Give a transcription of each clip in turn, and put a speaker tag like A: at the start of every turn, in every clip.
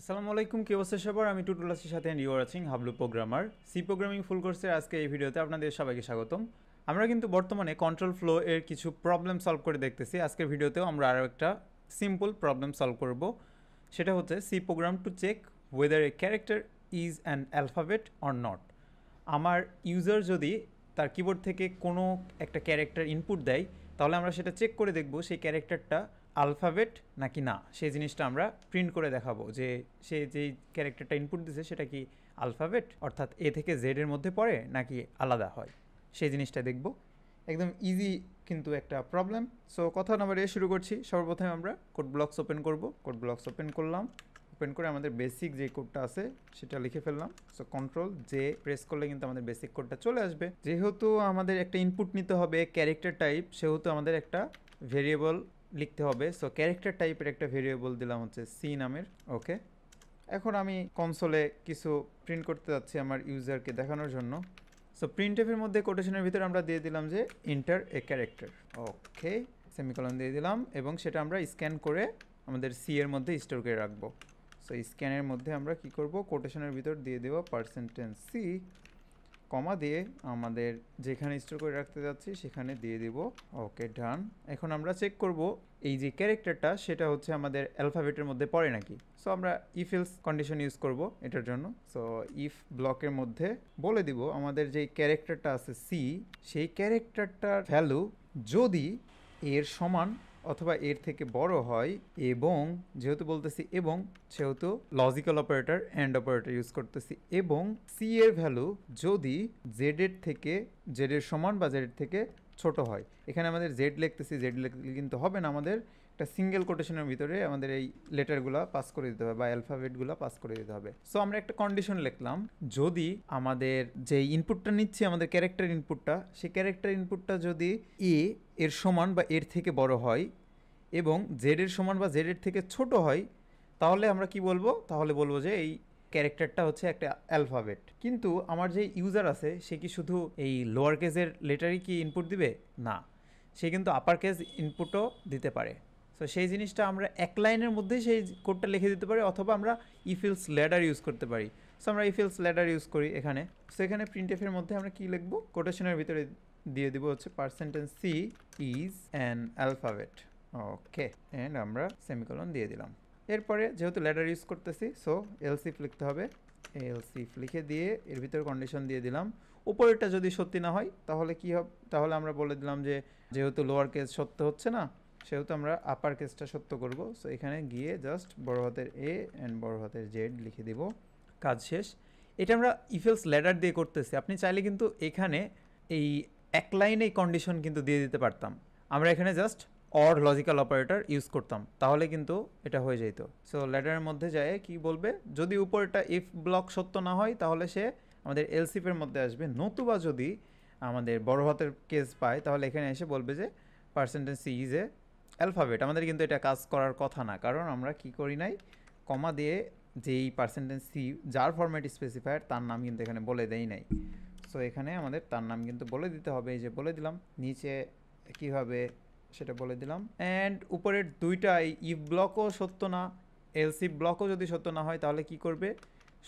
A: আসসালামু আলাইকুম, কি অবস্থা সবার? আমি টুটুল আসির সাথে you are watching Hablu programmer. C programming full কোর্সের আজকে এই ভিডিওতে আপনাদের সবাইকে স্বাগতম। আমরা কিন্তু বর্তমানে কন্ট্রোল ফ্লো এর কিছু প্রবলেম সলভ করে দেখতেছি। আজকের ভিডিওতেও আমরা আরও একটা সিম্পল প্রবলেম সলভ করব। সেটা হচ্ছে C program to check whether a character is an alphabet or not. আমার ইউজার যদি তার কিবোর্ড থেকে কোনো একটা ক্যারেক্টার ইনপুট দেয়, তাহলে আমরা সেটা চেক করে দেখব সেই ক্যারেক্টারটা আলফাবেট নাকি না। সেই জিনিসটা আমরা প্রিন্ট করে দেখাবো যে সে যেই ক্যারেক্টারটা ইনপুট দিছে সেটা কি আলফাবেট, অর্থাৎ এ থেকে জেড এর মধ্যে পড়ে নাকি আলাদা হয়, সেই জিনিসটা দেখব। একদম ইজি কিন্তু একটা প্রবলেম। সো কথা না বাড়িয়ে শুরু করছি। সর্বপ্রথমে আমরা কোড ব্লকস ওপেন করব। কোড ব্লকস ওপেন করলাম। ওপেন করে আমাদের বেসিক যে কোডটা আছে সেটা লিখে ফেললাম। সো কন্ট্রোল জে প্রেস করলে কিন্তু আমাদের বেসিক কোডটা চলে আসবে। যেহেতু আমাদের একটা ইনপুট নিতে হবে ক্যারেক্টার টাইপ, সেহেতু আমাদের একটা ভেরিয়েবল লিখতে হবে। সো ক্যারেক্টার টাইপের একটা ভেরিয়েবল দিলাম হচ্ছে সি নামের। ওকে, এখন আমি কনসোলে কিছু প্রিন্ট করতে যাচ্ছি আমার ইউজারকে দেখানোর জন্য। সো প্রিন্টএফের মধ্যে কোটেশনের ভিতরে আমরা দিয়ে দিলাম যে enter a character. Okay, semicolon দিয়ে দিলাম এবং সেটা আমরা স্ক্যান করে আমাদের সি এর মধ্যে স্টোর করে রাখবো। সো স্ক্যানের মধ্যে আমরা কি করব, কোটেশনের ভিতর দিয়ে দেবো %c, কমা দিয়ে আমাদের যেখানে স্টোর করে রাখতে যাচ্ছি সেখানে দিয়ে দিব। ওকে, ডান। এখন আমরা চেক করব এই যে ক্যারেক্টারটা সেটা হচ্ছে আমাদের অ্যালফাবেটের মধ্যে পড়ে নাকি। সো আমরা ইফ এলস কন্ডিশন ইউজ করব এটার জন্য। সো ইফ ব্লকের মধ্যে বলে দিব আমাদের যেই ক্যারেক্টারটা আছে সি, সেই ক্যারেক্টারটার ভ্যালু যদি এর সমান অথবা এর থেকে বড় হয়, এবং যেহেতু বলতেছি এবং, সেহেতু logical operator and operator use করতেছি, এবং সি এর ভ্যালু যদি জেড এর থেকে জেড এর সমান বা জেড এর থেকে ছোট হয়। এখানে আমাদের জেড লিখতেছি, জেড লিখলে কিন্তু হবে না, আমাদের একটা সিঙ্গেল কোটেশনের ভিতরে আমাদের এই লেটারগুলো পাস করে দিতে হবে বা অ্যালফাবেটগুলো পাস করে দিতে হবে। সো আমরা একটা কন্ডিশন লিখলাম, যদি আমাদের যে ইনপুটটা নিচ্ছি আমাদের ক্যারেক্টার ইনপুটটা, সেই ক্যারেক্টার ইনপুটটা যদি এ এর সমান বা এর থেকে বড় হয় এবং জেড এর সমান বা জেড এর থেকে ছোট হয়, তাহলে আমরা কি বলবো, তাহলে বলবো যে এই ক্যারেক্টারটা হচ্ছে একটা অ্যালফাবেট। কিন্তু আমার যে ইউজার আছে সে কি শুধু এই লোয়ার কেজের লেটারই কি ইনপুট দিবে? না, সে কিন্তু আপার কেজ ইনপুটও দিতে পারে। সো সেই জিনিসটা আমরা এক লাইনের মধ্যেই সেই কোডটা লিখে দিতে পারি, অথবা আমরা ইফিলস ল্যাডার ইউজ করতে পারি। সো আমরা ইফিলস ল্যাডার ইউজ করি এখানে। সো এখানে প্রিন্টএফের মধ্যে আমরা কি লিখবো, কোটেশনের ভিতরে দিয়ে দিব হচ্ছে %c is an alphabet. Okay, and আমরা সেমিকলন দিয়ে দিলাম। এরপরে যেহেতু ল্যাডার ইউজ করতেছি, সো এলসিফ লিখতে হবে। এলসিফ লিখে দিয়ে এর ভিতরে কন্ডিশন দিয়ে দিলাম, উপরেরটা যদি সত্যি না হয় তাহলে কি হবে, তাহলে আমরা বলে দিলাম যে যেহেতু লোয়ার কেস সত্য হচ্ছে না, সেহেতু আমরা আপার কেসটা সত্য করব। সো এখানে গিয়ে জাস্ট বড় হাতের এ অ্যান্ড বড় হাতের জেড লিখে দিব। কাজ শেষ। এটা আমরা ইফেলস ল্যাডার দিয়ে করতেছি। আপনি চাইলে কিন্তু এখানে এই এক লাইনে কন্ডিশন কিন্তু দিয়ে দিতে পারতাম। আমরা এখানে just or logical operator use করতাম, তাহলে কিন্তু এটা হয়ে যেত। সো ল্যাডারের মধ্যে যায় কি বলবে, যদি উপরেরটা ইফ ব্লক সত্য না হয় তাহলে সে আমাদের এলসিফের মধ্যে আসবে, নতুবা যদি আমাদের বড় হাতের কেস পায় তাহলে এখানে এসে বলবে যে %c ইজ এ অ্যালফাবেট। আমাদের কিন্তু এটা কাজ করার কথা না, কারণ আমরা কি করি নাই, কমা দিয়ে যেই %c যার ফরম্যাট স্পেসিফায়ার তার নাম কিন্তু এখানে বলে দেই নাই। সো এখানে আমাদের তার নাম কিন্তু বলে দিতে হবে, এই যে বলে দিলাম। নিচে কীভাবে সেটা বলে দিলাম। অ্যান্ড উপরের দুইটা এই ইফ ব্লকও সত্য না, এলসি ব্লকও যদি সত্য না হয় তাহলে কি করবে,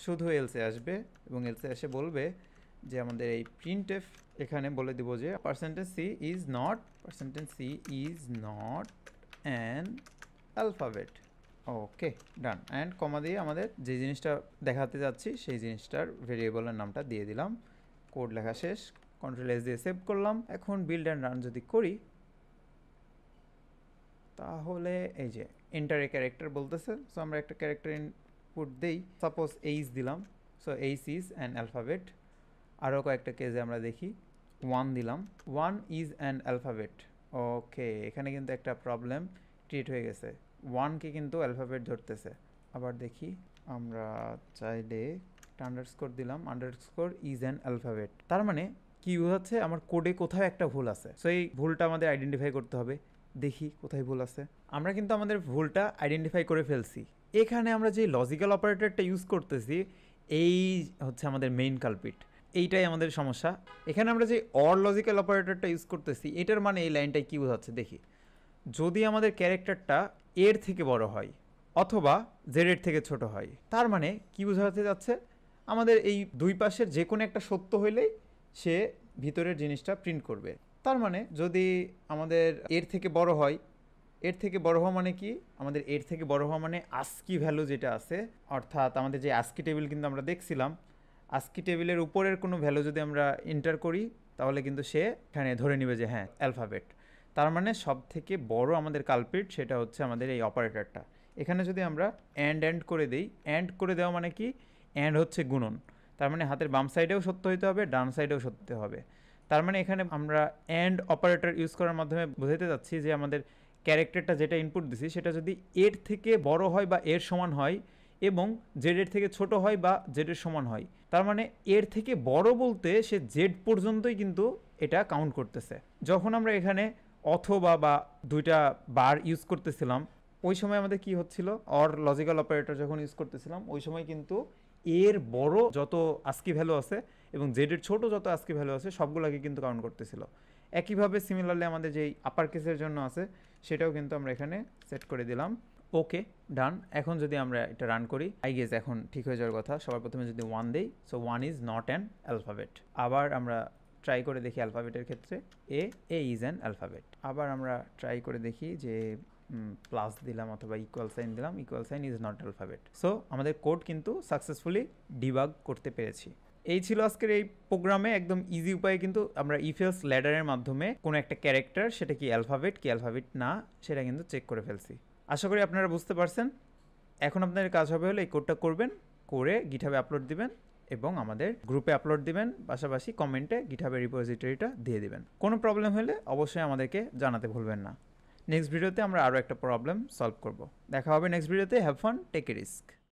A: শুধু এলসে আসবে এবং এলসে এসে বলবে যে আমাদের এই প্রিন্টএফ এখানে বলে দিব যে %c is not an alphabet. Okay, done. And comma দিয়ে আমাদের যে জিনিসটা দেখাতে যাচ্ছি সেই জিনিসটার ভেরিয়েবলের নামটা দিয়ে দিলাম। কোড লেখা শেষ, কন্ট্রোল এস দিয়ে সেভ করলাম। এখন বিল্ড অ্যান্ড রান যদি করি, তাহলে এই যে এন্টার এ ক্যারেক্টার বলতেছে। সো আমরা একটা ক্যারেক্টার ইনপুট দেই, সাপোজ এইচ দিলাম। So H is an alphabet. আরও কয়েকটা কেজে আমরা দেখি, 1 দিলাম, 1 ইজ অ্যান অ্যালফাবেট। ওকে, এখানে কিন্তু একটা প্রবলেম ক্রিয়েট হয়ে গেছে, 1কে কিন্তু অ্যালফাবেট ধরতেছে। আবার দেখি, আমরা চাইলে একটা আন্ডারস্কোর দিলাম, আন্ডারস্কোর ইজ অ্যান অ্যালফাবেট। তার মানে কি বোঝাচ্ছে, আমার কোডে কোথাও একটা ভুল আছে। সো এই ভুলটা আমাদের আইডেন্টিফাই করতে হবে। দেখি কোথায় ভুল আছে। আমরা কিন্তু আমাদের ভুলটা আইডেন্টিফাই করে ফেলছি। এখানে আমরা যে লজিক্যাল অপারেটরটা ইউজ করতেছি, এই হচ্ছে আমাদের মেইন কালপিট, এইটাই আমাদের সমস্যা। এখানে আমরা যে অর লজিক্যাল অপারেটরটা ইউজ করতেছি, এটার মানে এই লাইনটাই কী বোঝাচ্ছে দেখি, যদি আমাদের ক্যারেক্টারটা এর থেকে বড় হয়, অথবা জেড এর থেকে ছোট হয়। তার মানে কি বোঝাতে যাচ্ছে, আমাদের এই দুই পাশের যে কোনো একটা সত্য হইলেই সে ভিতরের জিনিসটা প্রিন্ট করবে। তার মানে যদি আমাদের এর থেকে বড় হয়, এর থেকে বড় হওয়া মানে কি, আমাদের এর থেকে বড় হওয়া মানে আস্কি ভ্যালু যেটা আছে, অর্থাৎ আমাদের যে আস্কি টেবিল কিন্তু আমরা দেখছিলাম, আস্কি টেবিলের উপরের কোনো ভ্যালু যদি আমরা এন্টার করি তাহলে কিন্তু সে এখানে ধরে নেবে যে হ্যাঁ অ্যালফাবেট। তার মানে সব থেকে বড় আমাদের কালপ্রিট সেটা হচ্ছে আমাদের এই অপারেটরটা। এখানে যদি আমরা অ্যান্ড করে দিই, অ্যান্ড করে দেওয়া মানে কি, অ্যান্ড হচ্ছে গুণন, তার মানে হাতের বাম সাইডেও সত্য হতে হবে, ডান সাইডেও সত্য হতে হবে। তার মানে এখানে আমরা অ্যান্ড অপারেটর ইউজ করার মাধ্যমে বোঝাতে যাচ্ছি যে আমাদের ক্যারেক্টারটা যেটা ইনপুট দিছি সেটা যদি এর থেকে বড় হয় বা এর সমান হয় এবং জেড এর থেকে ছোট হয় বা জেড এর সমান হয়, তার মানে এর থেকে বড় বলতে সে জেড পর্যন্তই কিন্তু এটা কাউন্ট করতেছে। যখন আমরা এখানে অথবা বা দুইটা বার ইউজ করতেছিলাম ওই সময় আমাদের কি হচ্ছিল, অর লজিক্যাল অপারেটর যখন ইউজ করতেছিলাম ওই সময় কিন্তু এর বড় যত আস্কি ভ্যালু আছে এবং জেডের ছোট যত আস্কি ভ্যালু আছে সবগুলোকে কিন্তু কাউন্ট করতেছিল। একইভাবে সিমিলারলি আমাদের যেই আপার কেসের জন্য আছে সেটাও কিন্তু আমরা এখানে সেট করে দিলাম। ওকে, ডান। এখন যদি আমরা এটা রান করি, আই গেস এখন ঠিক হয়ে যাওয়ার কথা। সবার প্রথমে যদি 1 দেই, so 1 is not an alphabet. আবার আমরা ট্রাই করে দেখি অ্যালফাবেটের ক্ষেত্রে এ ইজ অ্যান অ্যালফাবেট। আবার আমরা ট্রাই করে দেখি যে প্লাস দিলাম অথবা ইকুয়াল সাইন দিলাম, equal sign is not alphabet. So আমাদের কোড কিন্তু সাকসেসফুলি ডিবাগ করতে পেরেছি। এই ছিল আজকের এই প্রোগ্রামে একদম ইজি উপায়ে কিন্তু আমরা ইফ এলস ল্যাডারের মাধ্যমে কোনো একটা ক্যারেক্টার সেটা কি অ্যালফাবেট না সেটা কিন্তু চেক করে ফেলছি। আশা করি আপনারা বুঝতে পারছেন। এখন আপনাদের কাজ হবে হলো এই কোডটা করবেন, করে গিটহাবে আপলোড দিবেন এবং আমাদের গ্রুপে আপলোড দিবেন, পাশাপাশি কমেন্টে গিটহাবের রিপোজিটরিটা দিয়ে দিবেন। কোনো প্রবলেম হলে অবশ্যই আমাদেরকে জানাতে ভুলবেন না। নেক্সট ভিডিওতে আমরা আরও একটা প্রবলেম সলভ করব। দেখা হবে নেক্সট ভিডিওতে। Have fun, take a risk.